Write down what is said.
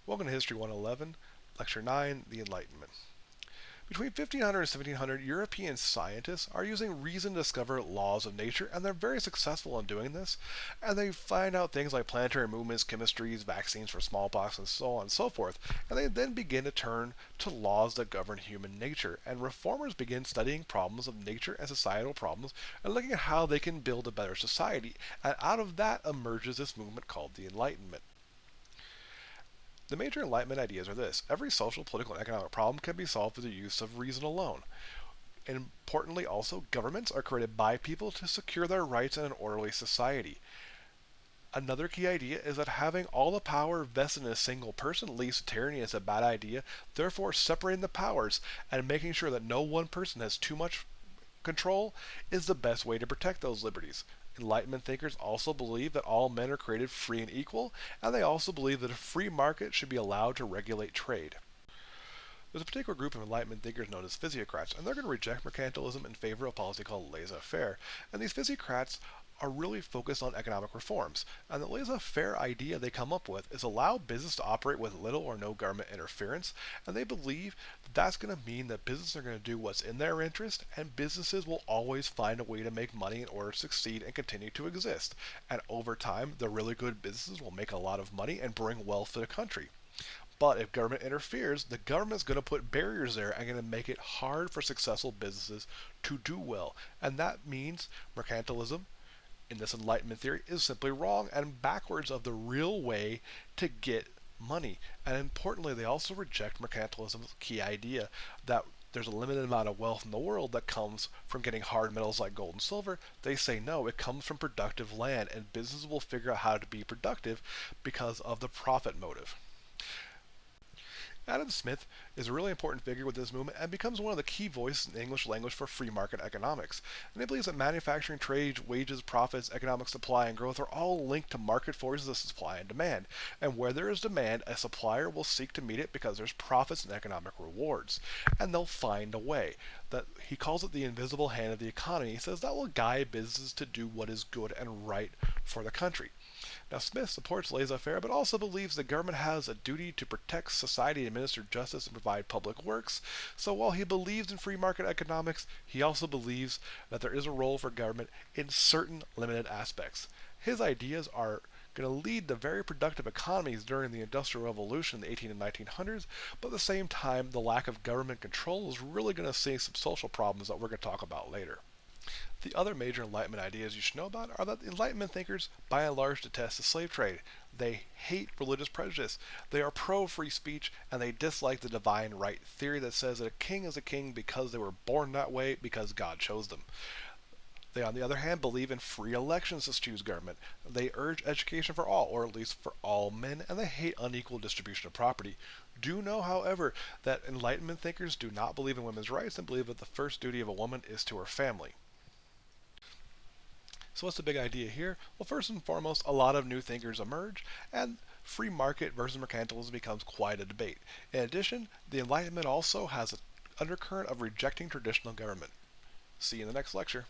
Welcome to History 111, Lecture 9, The Enlightenment. Between 1500 and 1700, European scientists are using reason to discover laws of nature, and they're very successful in doing this. And they find out things like planetary movements, chemistries, vaccines for smallpox, and so on and so forth. And they then begin to turn to laws that govern human nature. And reformers begin studying problems of nature and societal problems and looking at how they can build a better society. And out of that emerges this movement called the Enlightenment. The major Enlightenment ideas are this: every social, political, and economic problem can be solved through the use of reason alone. And importantly also, governments are created by people to secure their rights in an orderly society. Another key idea is that having all the power vested in a single person leads to tyranny is a bad idea, therefore separating the powers and making sure that no one person has too much control is the best way to protect those liberties. Enlightenment thinkers also believe that all men are created free and equal, and they also believe that a free market should be allowed to regulate trade. There's a particular group of Enlightenment thinkers known as physiocrats, and they're going to reject mercantilism in favor of a policy called laissez-faire. And these physiocrats are really focused on economic reforms. And the laissez-faire idea they come up with is allow business to operate with little or no government interference, and they believe that that's going to mean that businesses are going to do what's in their interest, and businesses will always find a way to make money in order to succeed and continue to exist. And over time, the really good businesses will make a lot of money and bring wealth to the country. But if government interferes, the government's going to put barriers there and going to make it hard for successful businesses to do well. And that means mercantilism, in this Enlightenment theory, is simply wrong and backwards of the real way to get money. And importantly, they also reject mercantilism's key idea that there's a limited amount of wealth in the world that comes from getting hard metals like gold and silver. They say no, it comes from productive land, and businesses will figure out how to be productive because of the profit motive. Adam Smith is a really important figure with this movement and becomes one of the key voices in the English language for free market economics. And he believes that manufacturing, trade, wages, profits, economic supply, and growth are all linked to market forces of supply and demand. And where there is demand, a supplier will seek to meet it because there's profits and economic rewards. And they'll find a way. That he calls it the invisible hand of the economy. He says that will guide businesses to do what is good and right for the country. Now, Smith supports laissez-faire, but also believes the government has a duty to protect society, administer justice, and provide public works. So while he believes in free market economics, he also believes that there is a role for government in certain limited aspects. His ideas are going to lead to very productive economies during the Industrial Revolution in the 1800s and 1900s, but at the same time, the lack of government control is really going to see some social problems that we're going to talk about later. The other major Enlightenment ideas you should know about are that Enlightenment thinkers, by and large, detest the slave trade. They hate religious prejudice. They are pro-free speech, and they dislike the divine right theory that says that a king is a king because they were born that way, because God chose them. They, on the other hand, believe in free elections to choose government. They urge education for all, or at least for all men, and they hate unequal distribution of property. Do know, however, that Enlightenment thinkers do not believe in women's rights and believe that the first duty of a woman is to her family. So what's the big idea here? Well, first and foremost, a lot of new thinkers emerge, and free market versus mercantilism becomes quite a debate. In addition, the Enlightenment also has an undercurrent of rejecting traditional government. See you in the next lecture.